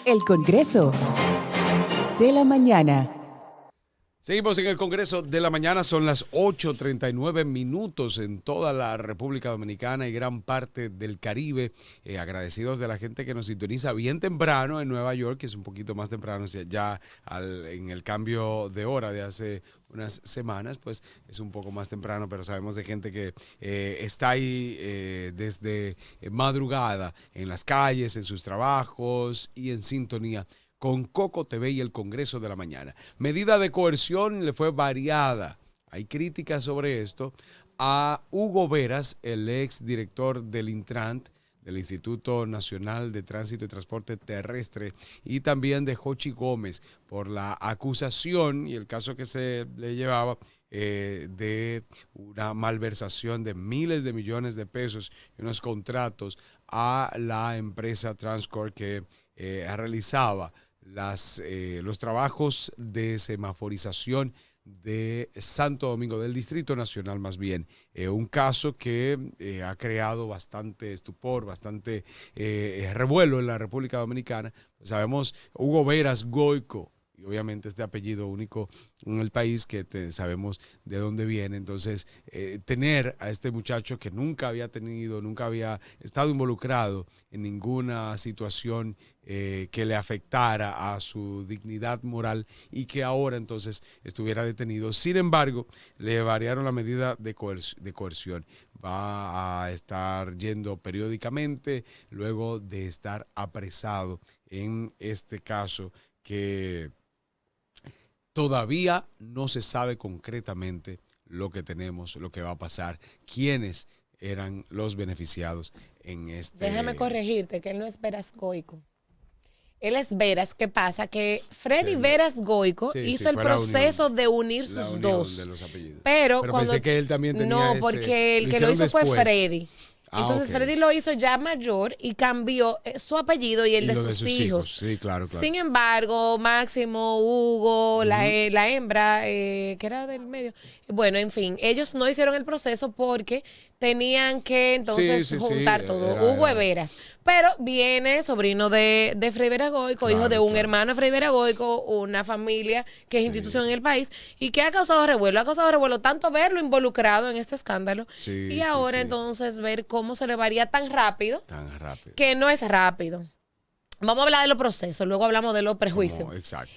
El Congreso de la Mañana. Seguimos en el Congreso de la Mañana, son las 8:39 en toda la República Dominicana y gran parte del Caribe. Agradecidos de la gente que nos sintoniza bien temprano en Nueva York, que es un poquito más temprano ya en el cambio de hora de hace unas semanas, pues es un poco más temprano, pero sabemos de gente que está ahí desde madrugada en las calles, en sus trabajos y en sintonía con Coco TV y el Congreso de la Mañana. Medida de coerción le fue variada. Hay críticas sobre esto a Hugo Veras, el ex director del Intrant, del Instituto Nacional de Tránsito y Transporte Terrestre, y también de Jochi Gómez por la acusación y el caso que se le llevaba de una malversación de miles de millones de pesos y unos contratos a la empresa Transcorp que realizaba los trabajos de semaforización de Santo Domingo, del Distrito Nacional más bien. Un caso que ha creado bastante estupor, bastante revuelo en la República Dominicana. Sabemos Hugo Veras Goico, y obviamente este apellido único en el país que sabemos de dónde viene. Entonces, tener a este muchacho que nunca había estado involucrado en ninguna situación que le afectara a su dignidad moral y que ahora entonces estuviera detenido. Sin embargo, le variaron la medida de coerción. Va a estar yendo periódicamente luego de estar apresado en este caso que todavía no se sabe concretamente lo que tenemos, lo que va a pasar, quiénes eran los beneficiados en este. Déjame corregirte, que él no es Veras Goico. Él es Veras. ¿Qué pasa? Que Freddy Veras Goico hizo el proceso de unir sus dos. De los apellidos. Pero cuando, pensé que él también tenía no, porque el que lo hizo después fue Freddy. Entonces okay. Freddy lo hizo ya mayor y cambió su apellido y el de sus hijos. Sí, claro. Sin embargo, Máximo, Hugo, la hembra, que era del medio. Bueno, en fin, ellos no hicieron el proceso porque tenían que entonces juntar todo. Hugo Veras. Pero viene sobrino de Freddy Veras Goico, hijo de un hermano de Freddy Veras Goico, una familia que es institución en el país y que ha causado revuelo. Ha causado revuelo tanto verlo involucrado en este escándalo y ahora entonces ver cómo se le varía tan rápido. Que no es rápido. Vamos a hablar de los procesos, luego hablamos de los prejuicios. Exacto.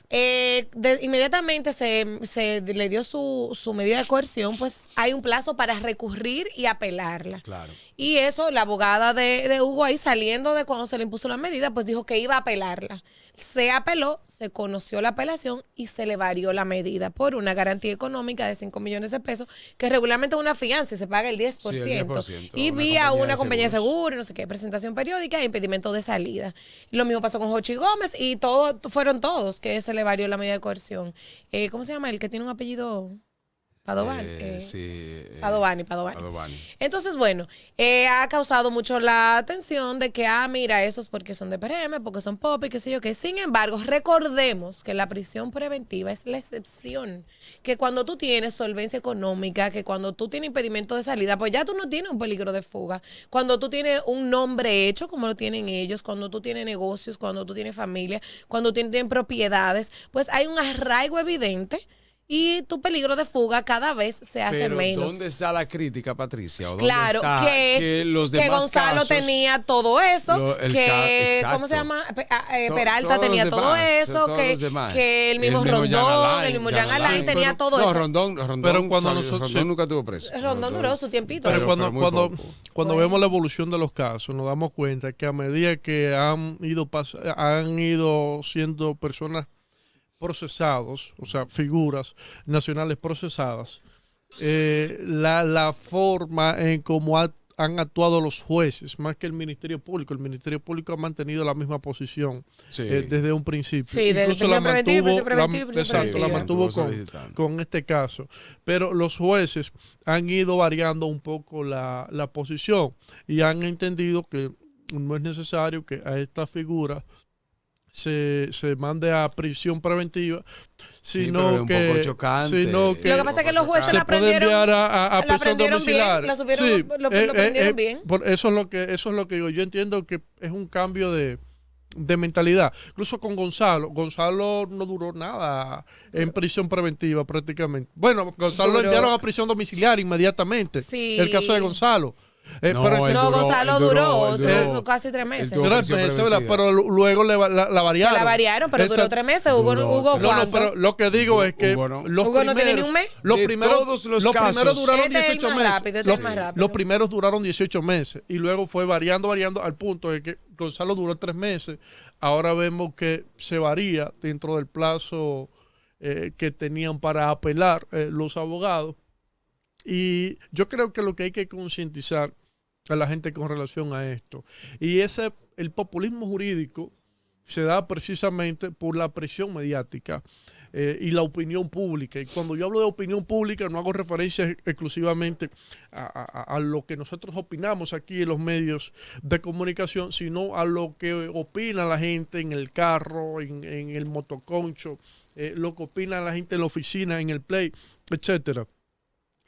Inmediatamente se le dio su medida de coerción, pues hay un plazo para recurrir y apelarla. Claro. Y eso, la abogada de Hugo ahí saliendo de cuando se le impuso la medida, pues dijo que iba a apelarla. Se apeló, se conoció la apelación y se le varió la medida por una garantía económica de 5 millones de pesos, que regularmente es una fianza y se paga el 10%. Sí, el 10%. Y vía una compañía de seguro, no sé qué, presentación periódica e impedimento de salida. Lo mismo pasó con Jochi Gómez y fueron todos que se le varió la medida de coerción. ¿Cómo se llama? El que tiene un apellido Padovani. Padovani. Entonces, bueno, ha causado mucho la atención de que, mira, eso es porque son de PRM, porque son pop y qué sé yo qué. Sin embargo, recordemos que la prisión preventiva es la excepción. Que cuando tú tienes solvencia económica, que cuando tú tienes impedimento de salida, pues ya tú no tienes un peligro de fuga. Cuando tú tienes un nombre hecho, como lo tienen ellos, cuando tú tienes negocios, cuando tú tienes familia, cuando tienes propiedades, pues hay un arraigo evidente. Y tu peligro de fuga cada vez se hace menos. ¿Dónde está la crítica, Patricia? ¿O dónde claro, está que los demás que Gonzalo casos, tenía todo eso, ¿cómo se llama? Peralta tenía todo eso, que el mismo Rondón, el mismo Jean Alain tenía todo eso. Rondón, pero cuando nosotros Rondón nunca tuvo preso. Rondón duró su tiempito. Pero cuando vemos la evolución de los casos, nos damos cuenta que a medida que han ido siendo personas procesados, o sea, figuras nacionales procesadas, la forma en cómo han actuado los jueces, más que el Ministerio Público. El Ministerio Público ha mantenido la misma posición desde un principio. Sí, incluso la mantuvo con este caso. Pero los jueces han ido variando un poco la posición y han entendido que no es necesario que a esta figura se mande a prisión preventiva, sino que un poco chocante. Lo que pasa es que los jueces la aprendieron, a prisión domiciliaria. Lo aprendieron bien. Eso es lo que digo. Yo entiendo que es un cambio de mentalidad. Incluso con Gonzalo. Gonzalo no duró nada en prisión preventiva prácticamente. Bueno, Gonzalo lo Duró. enviaron a prisión domiciliaria inmediatamente. Sí. El caso de Gonzalo. No, pero él No, duró, Gonzalo él duró, duró, él duró. eso casi 3 meses. tuvo 3 prisión meses, ¿verdad? preventiva. Pero luego la variaron. Se la variaron, pero duró Exacto. 3 meses. Hugo, Duró Hugo tres. No, no, ¿cuánto? pero lo que digo es que Hugo no. los Hugo no tiene primeros, ni un mes. los De primeros, todos los los casos. primeros duraron Este es el 18 más meses. rápido, este es el más rápido. Los primeros duraron 18 meses y luego fue variando al punto de que Gonzalo duró 3 meses. Ahora vemos que se varía dentro del plazo que tenían para apelar los abogados. Y yo creo que lo que hay que concientizar a la gente con relación a esto, y el populismo jurídico se da precisamente por la presión mediática y la opinión pública. Y cuando yo hablo de opinión pública no hago referencia exclusivamente a lo que nosotros opinamos aquí en los medios de comunicación, sino a lo que opina la gente en el carro, en el motoconcho, lo que opina la gente en la oficina, en el play, etcétera.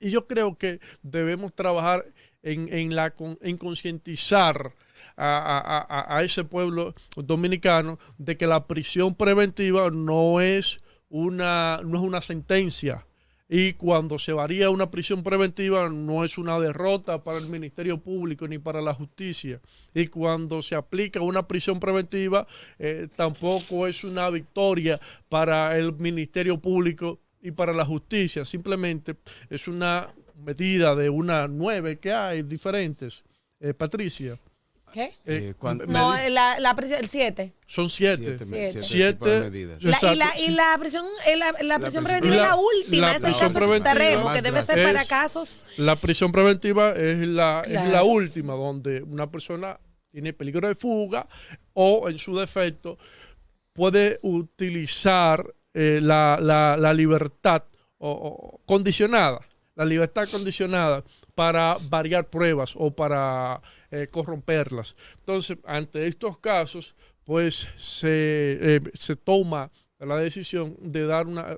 Y yo creo que debemos trabajar en concientizar a ese pueblo dominicano de que la prisión preventiva no es una sentencia. Y cuando se varía una prisión preventiva no es una derrota para el Ministerio Público ni para la justicia. Y cuando se aplica una prisión preventiva tampoco es una victoria para el Ministerio Público y para la justicia. Simplemente es una medida de una 9 que hay diferentes. Patricia. ¿Qué? ¿Cuánto? No, la prisión, el 7. Son 7. Siete. Tipos de medidas. Exacto. Y la prisión, la prisión preventiva y es la- la última, la es el prisión caso preventiva extremo, más que debe ser drástica. para Es- casos. La prisión preventiva es la Claro. última, donde una persona tiene peligro de fuga o, en su defecto, puede utilizar la libertad condicionada, la libertad condicionada para variar pruebas o para corromperlas. Entonces, ante estos casos, pues se toma la decisión de dar una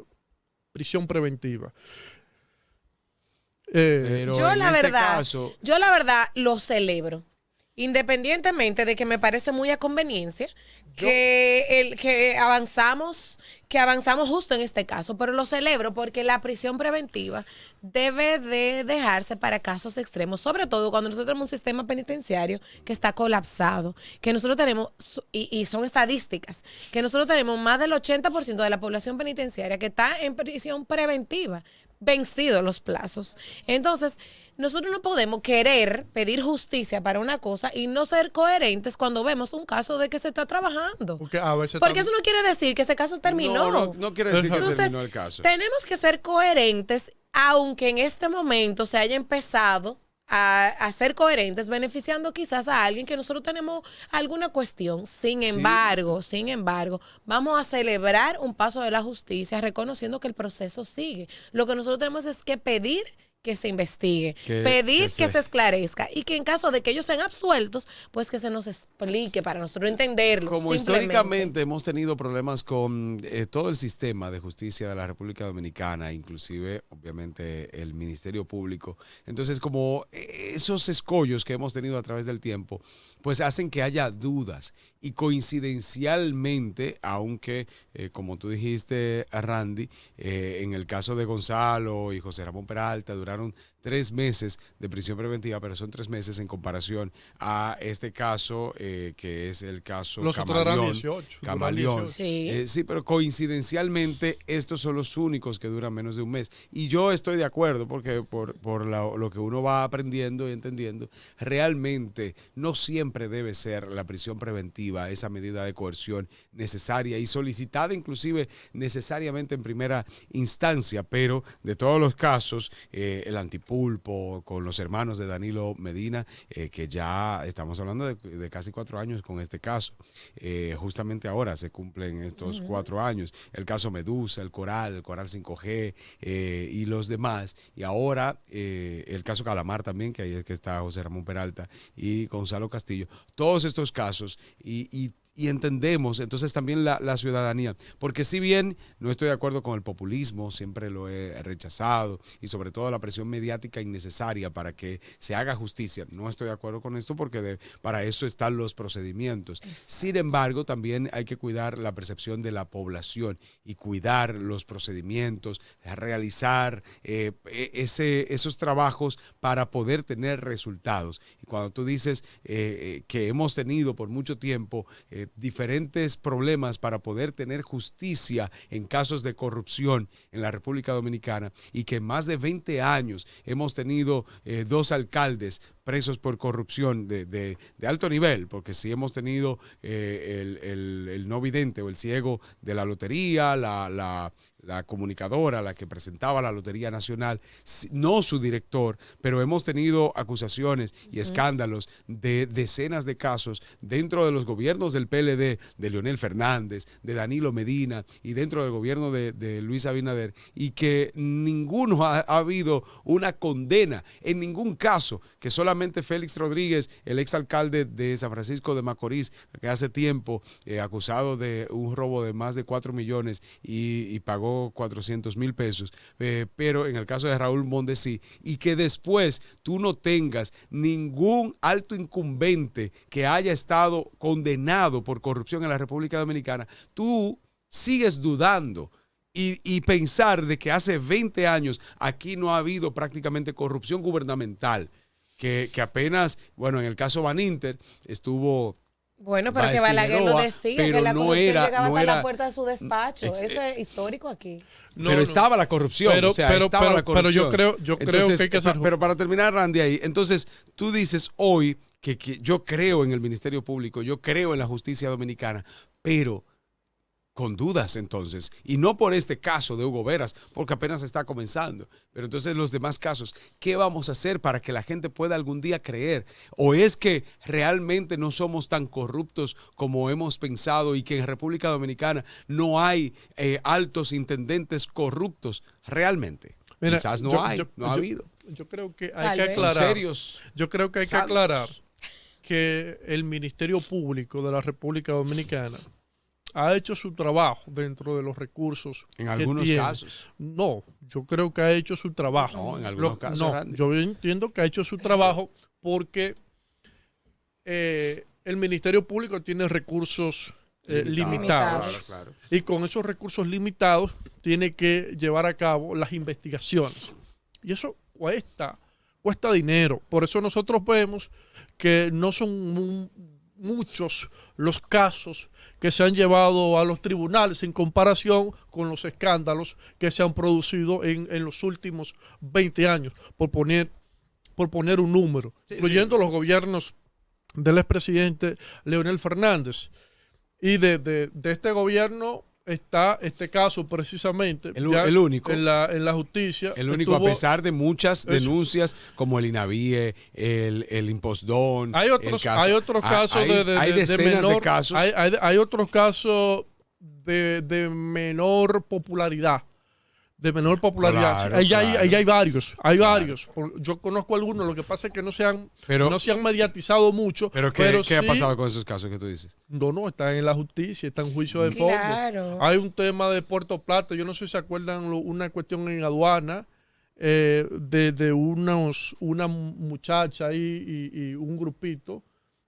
prisión preventiva. Pero Yo en la este verdad, caso, yo la verdad lo celebro. Independientemente de que me parece muy a conveniencia que avanzamos justo en este caso, pero lo celebro porque la prisión preventiva debe de dejarse para casos extremos, sobre todo cuando nosotros tenemos un sistema penitenciario que está colapsado, que nosotros tenemos, y son estadísticas, que nosotros tenemos más del 80% de la población penitenciaria que está en prisión preventiva, vencidos los plazos. Entonces, nosotros no podemos querer pedir justicia para una cosa y no ser coherentes cuando vemos un caso de que se está trabajando. Porque a veces Porque eso no quiere decir que ese caso terminó. no quiere decir que Entonces, terminó el caso. tenemos que ser coherentes, aunque en este momento se haya empezado a ser coherentes, beneficiando quizás a alguien que nosotros tenemos alguna cuestión. Sin embargo, vamos a celebrar un paso de la justicia reconociendo que el proceso sigue. Lo que nosotros tenemos es que pedir que se investigue, pedir que se esclarezca y que en caso de que ellos sean absueltos, pues que se nos explique para nosotros entenderlo. Como simplemente. históricamente hemos tenido problemas con todo el sistema de justicia de la República Dominicana, inclusive obviamente el Ministerio Público, entonces como esos escollos que hemos tenido a través del tiempo, pues hacen que haya dudas y coincidencialmente, aunque como tú dijiste, Randy, en el caso de Gonzalo y José Ramón Peralta duraron 3 meses de prisión preventiva, pero son 3 meses en comparación a este caso, que es el caso los otros eran Camaleón. 18. Camaleón. Sí. Sí, pero coincidencialmente estos son los únicos que duran menos de un mes. Y yo estoy de acuerdo porque por lo que uno va aprendiendo y entendiendo, realmente no siempre debe ser la prisión preventiva esa medida de coerción necesaria y solicitada inclusive necesariamente en primera instancia, pero de todos los casos, el Antipulpo con los hermanos de Danilo Medina, que ya estamos hablando de casi 4 años con este caso. Justamente ahora se cumplen estos 4 años. El caso Medusa, el Coral 5G y los demás. Y ahora el caso Calamar también, que ahí es que está José Ramón Peralta y Gonzalo Castillo. Todos estos casos y y entendemos entonces también la ciudadanía. Porque si bien no estoy de acuerdo con el populismo, siempre lo he rechazado, y sobre todo la presión mediática innecesaria para que se haga justicia, no estoy de acuerdo con esto porque para eso están los procedimientos. Sin embargo, también hay que cuidar la percepción de la población y cuidar los procedimientos, realizar esos trabajos para poder tener resultados. Y cuando tú dices que hemos tenido por mucho tiempo diferentes problemas para poder tener justicia en casos de corrupción en la República Dominicana, y que en más de 20 años hemos tenido 2 alcaldes presos por corrupción de alto nivel, porque sí hemos tenido el no vidente o el ciego de la lotería, la comunicadora, la que presentaba la Lotería Nacional, no su director, pero hemos tenido acusaciones y escándalos de decenas de casos dentro de los gobiernos del PLD, de Leonel Fernández, de Danilo Medina y dentro del gobierno de Luis Abinader, y que ninguno ha habido una condena en ningún caso, que solamente Félix Rodríguez, el exalcalde de San Francisco de Macorís, que hace tiempo acusado de un robo de más de 4 millones y pagó 400,000 pesos, pero en el caso de Raúl Mondesí, y que después tú no tengas ningún alto incumbente que haya estado condenado por corrupción en la República Dominicana, tú sigues dudando. Y pensar de que hace 20 años aquí no ha habido prácticamente corrupción gubernamental, que apenas, bueno, en el caso Baninter estuvo... Bueno, pero Báez que Balaguer lo Figueroa, decía, pero que la no corrupción era- llegaba no hasta era- la puerta de su despacho. Eso es histórico aquí. pero estaba la corrupción, Pero- o sea, pero- estaba pero- la corrupción. pero yo creo Entonces, que hay que hacer... pero para terminar, Randy, ahí, entonces tú dices hoy que yo creo en el Ministerio Público, yo creo en la justicia dominicana, pero con dudas entonces, y no por este caso de Hugo Veras, porque apenas está comenzando, pero entonces los demás casos, ¿qué vamos a hacer para que la gente pueda algún día creer? ¿O es que realmente no somos tan corruptos como hemos pensado y que en República Dominicana no hay altos intendentes corruptos realmente? Mira, Quizás no ha habido. Yo creo que Tal hay que vez. aclarar. Serios. Yo creo que hay que Santos. aclarar que el Ministerio Público de la República Dominicana ha hecho su trabajo dentro de los recursos. En que algunos tiene. casos. No, yo creo que ha hecho su trabajo. No, en algunos casos, No, Randy. yo entiendo que ha hecho su trabajo porque el Ministerio Público tiene recursos limitados. Claro, claro. Y con esos recursos limitados tiene que llevar a cabo las investigaciones. Y eso cuesta dinero. Por eso nosotros vemos que no son muchos los casos que se han llevado a los tribunales en comparación con los escándalos que se han producido en los últimos 20 años, por poner un número, incluyendo los gobiernos del expresidente Leonel Fernández. Y de este gobierno está este caso precisamente. El único. En la justicia. El único, a pesar de muchas denuncias como el INAVIE, el Impostón. Hay otros casos hay decenas de casos. Hay otros casos de menor popularidad. De menor popularidad. Claro, Ahí claro. hay varios. Yo conozco algunos. Lo que pasa es que no se han mediatizado mucho. Pero ¿qué ha sí, pasado con esos casos que tú dices? No, están en la justicia, están en juicio de fondo. Claro. Hay un tema de Puerto Plata, yo no sé si se acuerdan una cuestión en aduana de una muchacha y un grupito.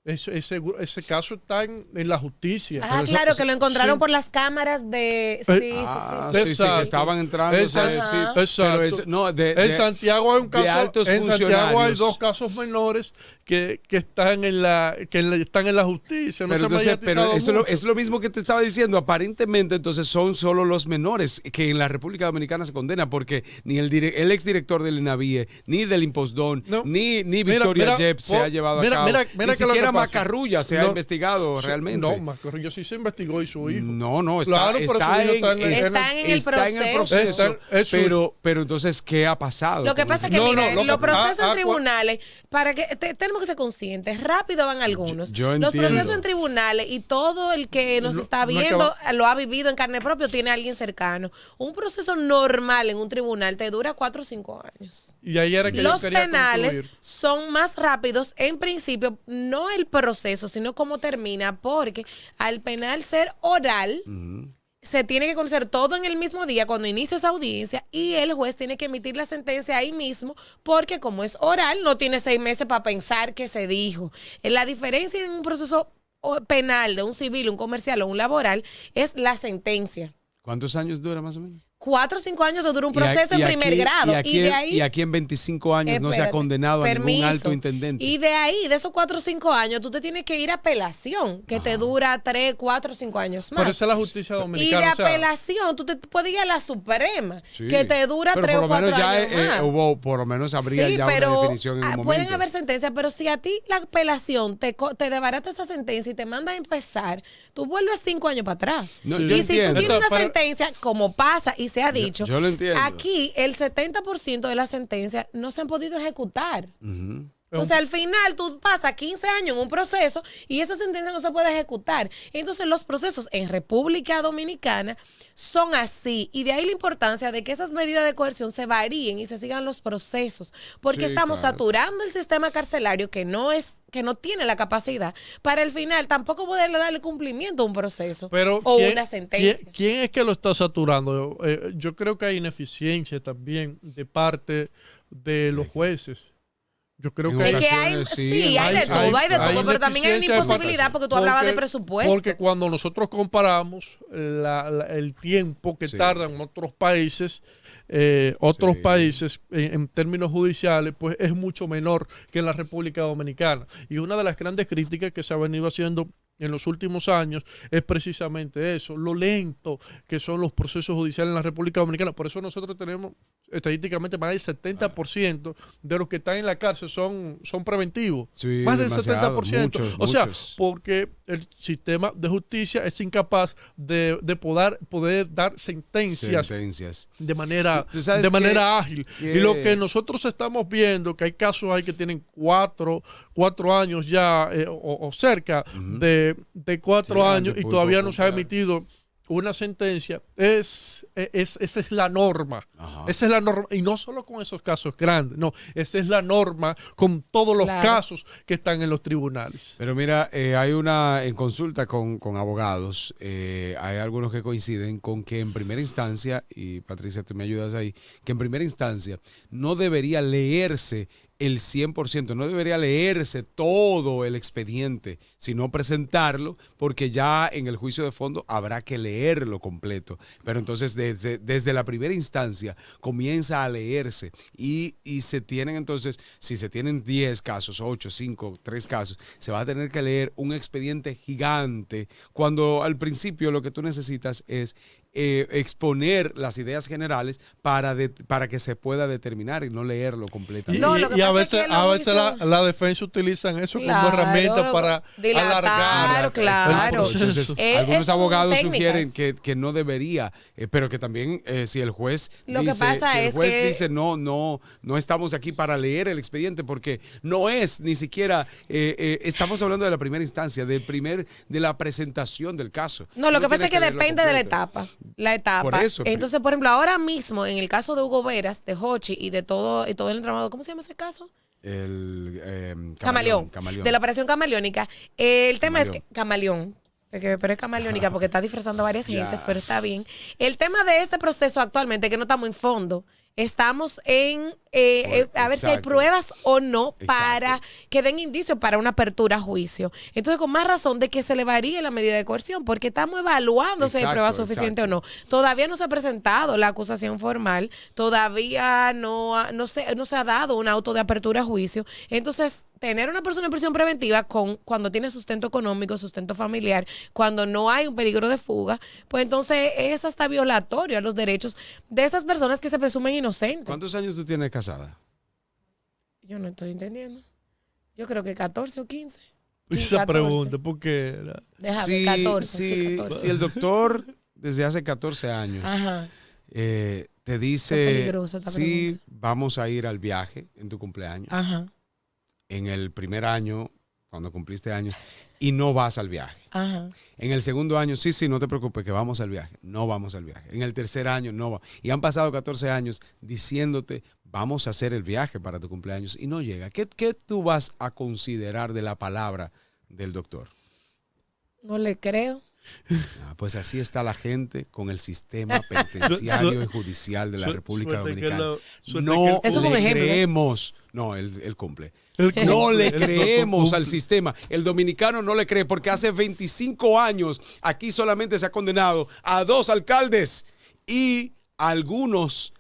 Ese caso está en la justicia. Ah, Pero eso- claro, que lo encontraron sí. por las cámaras de... Sí, sí, Sí, sí. que estaban entrando. Exacto. Sí, Exacto. pero no, En Santiago hay un caso, altos en Santiago hay funcionarios. 2 casos menores que están en la justicia. No Pero, se ha mediatizado eso mucho. es lo mismo que te estaba diciendo. Aparentemente, entonces, son solo los menores que en la República Dominicana se condenan, porque ni el exdirector del INAVIE, ni del Impostón, No. ni Victoria Yep se ha llevado a cabo. Mira Ni que lo que siquiera pasa. Macarrulla se ha No, investigado realmente. No, Macarrulla sí se investigó y su hijo. No, Claro, pero está su hijo Están en el proceso. Pero entonces, ¿qué ha pasado? Lo que con pasa es eso? que, No, mira, no, los procesos en ah, tribunales, para que tenemos que ser conscientes, rápido van algunos. Yo Los entiendo. procesos en tribunales, y todo el que nos No, está no viendo acaba- lo ha vivido en carne propia, tiene a alguien cercano. Un proceso normal en un tribunal te dura 4 o 5 años. Y ahí era que yo Los quería penales concluir. son más rápidos en principio, no el proceso, sino cómo termina, porque al penal ser oral, se tiene que conocer todo en el mismo día cuando inicia esa audiencia y el juez tiene que emitir la sentencia ahí mismo porque como es oral no tiene 6 meses para pensar qué se dijo. La diferencia en un proceso penal de un civil, un comercial o un laboral es la sentencia. ¿Cuántos años dura más o menos? 4 o 5 años te dura un proceso en primer grado. Y aquí en 25 años no se ha condenado a ningún alto intendente. Y de ahí, de esos 4 o 5 años, tú te tienes que ir a apelación, que te dura 3, 4 o 5 años más. Pero esa es la justicia dominicana. Y de apelación, tú te puedes ir a la Suprema, que te dura pero 3 o 4 años ya, más. por lo menos habría ya una definición en un momento. Pueden haber sentencias, pero si a ti la apelación te desbarata esa sentencia y te manda a empezar, tú vuelves 5 años para atrás. No, y yo si tú tienes una Pero- sentencia, como pasa y se ha dicho, yo lo entiendo. aquí el 70% de las sentencias no se han podido ejecutar. Ujú. O sea, al final tú pasas 15 años en un proceso y esa sentencia no se puede ejecutar. Entonces los procesos en República Dominicana son así. Y de ahí la importancia de que esas medidas de coerción se varíen y se sigan los procesos. Porque Sí, estamos claro. saturando el sistema carcelario que no tiene la capacidad para al final tampoco poderle darle cumplimiento a un proceso Pero o ¿quién- una sentencia. ¿quién es que lo está saturando? Yo creo que hay ineficiencia también de parte de los jueces. Yo creo En que Es que hay, ocasiones, sí, hay de todo, hay de todo, pero también hay una ineficiencia de parte- imposibilidad porque tú hablabas de presupuesto. Porque cuando nosotros comparamos el tiempo que Sí. tardan otros países, Sí. en términos judiciales, pues es mucho menor que en la República Dominicana. Y una de las grandes críticas que se ha venido haciendo en los últimos años es precisamente eso, lo lento que son los procesos judiciales en la República Dominicana. Por eso nosotros tenemos estadísticamente más del 70% de los que están en la cárcel son preventivos. Sí, Más del demasiado, 70%. muchos, O sea, muchos. porque el sistema de justicia es incapaz de poder dar sentencias Sentencias. de manera, Tú sabes ágil. Y lo que nosotros estamos viendo, que hay casos ahí que tienen 4 años ya o cerca de 4 Sí, años y antes todavía público no se ha comprar. emitido una sentencia, esa es la norma. Ajá. Esa es la norma. Y no solo con esos casos grandes, no, esa es la norma con todos los Claro. casos que están en los tribunales. Pero mira, hay en consulta con abogados, hay algunos que coinciden con que en primera instancia, y Patricia, tú me ayudas ahí, que en primera instancia no debería leerse el 100%, no debería leerse todo el expediente, sino presentarlo, porque ya en el juicio de fondo habrá que leerlo completo. Pero entonces desde la primera instancia comienza a leerse y se tienen entonces, si se tienen 10 casos, 8, 5, 3 casos, se va a tener que leer un expediente gigante, cuando al principio lo que tú necesitas es exponer las ideas generales para que se pueda determinar y no leerlo completamente. No, lo que y a pasa es veces, que lo la defensa utilizan eso como Claro, herramienta para dilatar, alargar claro. el proceso. Entonces, Es algunos son abogados técnicas. sugieren que no debería, pero que también si el juez Lo que dice, pasa si el es juez que- dice no estamos aquí para leer el expediente porque no es ni siquiera estamos hablando de la primera instancia, de la presentación del caso. No, lo que pasa tiene es que leerlo depende de la completo. etapa. La etapa. Por eso, Entonces, por ejemplo, ahora mismo, en el caso de Hugo Veras, de Hochi y de todo el entramado, ¿cómo se llama ese caso? El Camaleón. De la operación camaleónica. El tema es que. Camaleón. Pero es camaleónica porque está disfrazando a varias Ya. gentes, pero está bien. El tema de este proceso actualmente, que no estamos en fondo, estamos en a ver si hay Exacto. pruebas o no Exacto. para que den indicios para una apertura a juicio. Entonces, con más razón de que se le varíe la medida de coerción, porque estamos evaluando si hay Exacto, pruebas suficientes o no. Todavía no se ha presentado la acusación formal, todavía no se ha dado un auto de apertura a juicio. Entonces, tener una persona en prisión preventiva cuando tiene sustento económico, sustento familiar, cuando no hay un peligro de fuga, pues entonces es hasta violatorio a los derechos de esas personas que se presumen inocentes. ¿Cuántos años tú tienes casada? Yo no estoy entendiendo. Yo creo que 14 o 15. Esa 14. pregunta, porque Déjame, 14. Sí, 14. Si el doctor desde hace 14 años Ajá. te Qué dice, peligroso esta sí, vamos a ir al viaje en tu cumpleaños, Ajá. en el primer año, cuando cumpliste años, y no vas al viaje. Ajá. En el segundo año, sí, no te preocupes, que vamos al viaje. No vamos al viaje. En el tercer año, no va. Y han pasado 14 años diciéndote, vamos a hacer el viaje para tu cumpleaños, y no llega. ¿Qué tú vas a considerar de la palabra del doctor. No le creo. Pues así está la gente con el sistema penitenciario y judicial de la República Dominicana. No Eso fue un le ejemplo. creemos. No, él cumple. Él No cumple, le él creemos cumple. al sistema. El dominicano no le cree porque hace 25 años aquí solamente se ha condenado a 2 alcaldes y algunos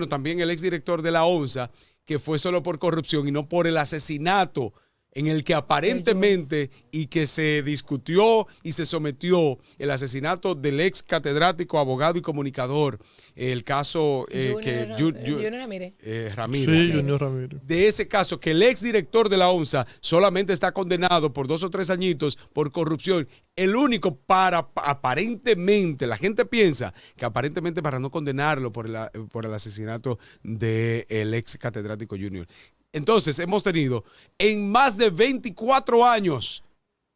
también el exdirector de la ONSA, que fue solo por corrupción y no por el asesinato en el que aparentemente y que se discutió y se sometió el asesinato del ex catedrático, abogado y comunicador, el caso Junior Ramírez. Ramírez. Sí, Junior Ramírez. De ese caso, que el ex director de la ONSA solamente está condenado por 2 o 3 añitos por corrupción. El único aparentemente, la gente piensa que aparentemente para no condenarlo por el asesinato del ex catedrático Junior. Entonces, hemos tenido en más de 24 años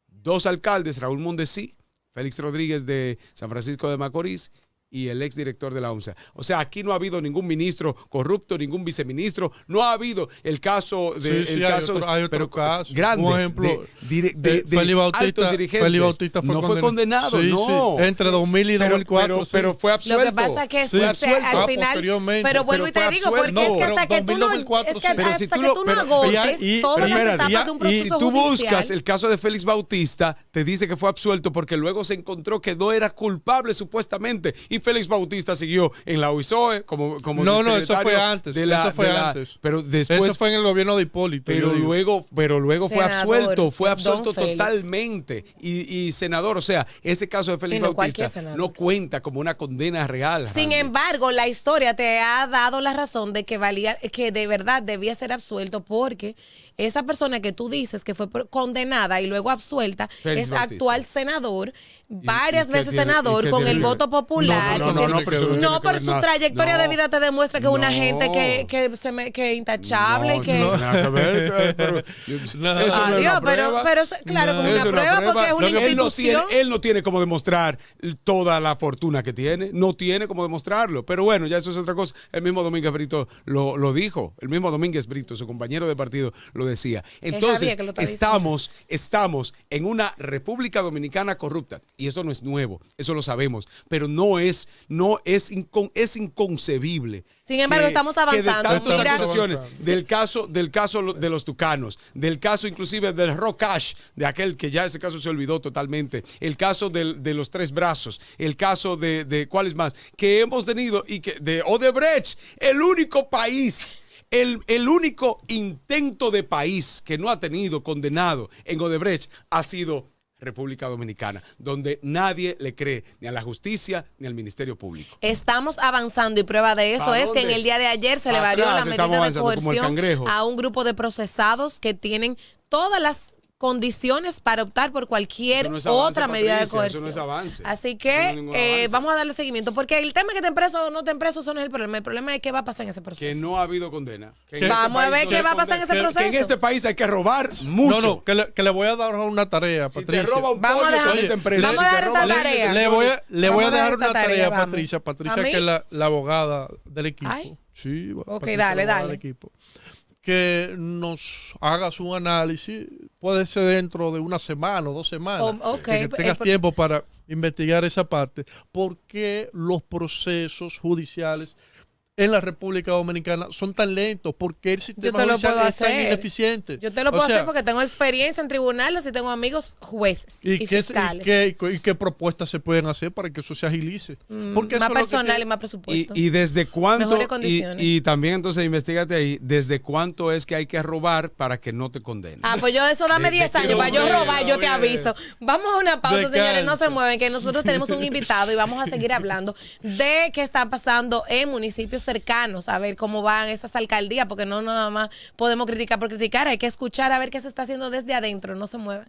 2 alcaldes, Raúl Mondesí, Félix Rodríguez de San Francisco de Macorís y el exdirector de la ONSA. O sea, aquí no ha habido ningún ministro corrupto, ningún viceministro, no ha habido el caso de... Sí, hay otro caso. Grandes, por ejemplo, de Félix altos dirigentes. Félix Bautista no fue condenado, sí, no. sí, entre 2000 y 2004. Pero fue absuelto. Lo que pasa es que Sí, fue absuelto. al final, Posteriormente. pero vuelvo y Pero te fue digo, absuelto. porque es que No, hasta pero que tú no, 2004, es que pero hasta si que tú lo- tú no pero- agotes todas las espérate, etapas de un y proceso si tú judicial. buscas el caso de Félix Bautista, te dice que fue absuelto porque luego se encontró que no era culpable supuestamente y Félix Bautista siguió en la UISOE como No, eso fue secretario antes. de la- Eso fue de la- antes. Pero después Eso fue en el gobierno de Hipólito. pero yo digo. luego fue Senador, fue absuelto don Félix. totalmente. Y senador, o sea, ese caso de Félix Y no Bautista cualquier senador. no cuenta como una condena real. Sin Randy. embargo, la historia te ha dado la razón de que de verdad debía ser absuelto porque esa persona que tú dices que fue condenada y luego absuelta Félix es Bautista. actual senador, varias qué veces tiene- senador y qué con tiene el que voto ver? popular. No, que no, tiene- pero eso no tiene no, que pero ver su nada. trayectoria de No. vida te demuestra que es una No. gente que intachable, No, que... no, nada que ver, pero eso no es una Adiós, prueba. pero claro, como Eso una es una prueba prueba. porque es una institución. Él no tiene como demostrar toda la fortuna que tiene. No tiene como demostrarlo. Pero bueno, ya eso es otra cosa. El mismo Domínguez Brito lo dijo. El mismo Domínguez Brito, su compañero de partido, lo decía. Entonces, Javier que lo está estamos en una República Dominicana corrupta. Y eso no es nuevo. Eso lo sabemos. Pero es inconcebible. Sin embargo, estamos avanzando. Que de tantas Mira- acusaciones, del caso de los tucanos, del caso inclusive del Rocash, de aquel que ya ese caso se olvidó totalmente, el caso de los 3 brazos, el caso de ¿cuáles más? Que hemos tenido y que de Odebrecht, el único país. El único intento de país que no ha tenido condenado en Odebrecht ha sido República Dominicana, donde nadie le cree ni a la justicia ni al Ministerio Público. Estamos avanzando y prueba de eso ¿Pa' es que en dónde? el día de ayer se Pa' le varió la atrás estamos medida de avanzando como el coerción cangrejo. a un grupo de procesados que tienen todas las condiciones para optar por cualquier Eso no es avance, otra medida de Patricia, coerción. eso no es avance. Así Eso que no es ningún avance. vamos a darle seguimiento, porque el tema de que estén presos o no estén presos, eso no es el problema. El problema es qué va a pasar en ese proceso. Que no ha habido condena. Que en Que- este Vamos a país ver no qué se va a pasar en ese condena. proceso. Que en este país hay que robar mucho. No, que le voy a dar una tarea, Si Patricia. te roba un Vamos a pollo, dejar- te meten preso. vamos a Si te dar esta roba tarea. Le voy a Vamos a dejar dar una esta tarea, tarea, vamos. Patricia. Patricia, ¿A mí? que es la abogada del equipo. Ay. Sí, Ok, Patricia, dale, la abogada dale. del equipo. Que nos hagas un análisis, puede ser dentro de una semana o 2 semanas. Ok, que tengas tiempo para investigar esa parte. ¿Por qué los procesos judiciales en la República Dominicana son tan lentos? ¿Por qué el sistema te lo judicial puedo es tan hacer. ineficiente? Yo te lo O puedo sea, hacer porque tengo experiencia en tribunales y tengo amigos jueces y, fiscales. ¿Y qué propuestas se pueden hacer para que eso se agilice? Porque Más eso es lo que personal tiene- y más presupuesto. Y desde cuánto, Mejores condiciones. y también entonces investigate ahí, desde cuánto es que hay que robar para que no te condenen. Ah, pues yo eso dame ¿De 10 qué años para yo oye, robar, yo te oye? aviso. Vamos a una pausa, Descansa. señores, no se mueven, que nosotros tenemos un invitado y vamos a seguir hablando de qué está pasando en municipios cercanos, a ver cómo van esas alcaldías, porque no nada más podemos criticar por criticar, hay que escuchar a ver qué se está haciendo desde adentro, no se mueven.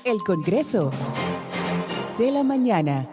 El Congreso de la Mañana.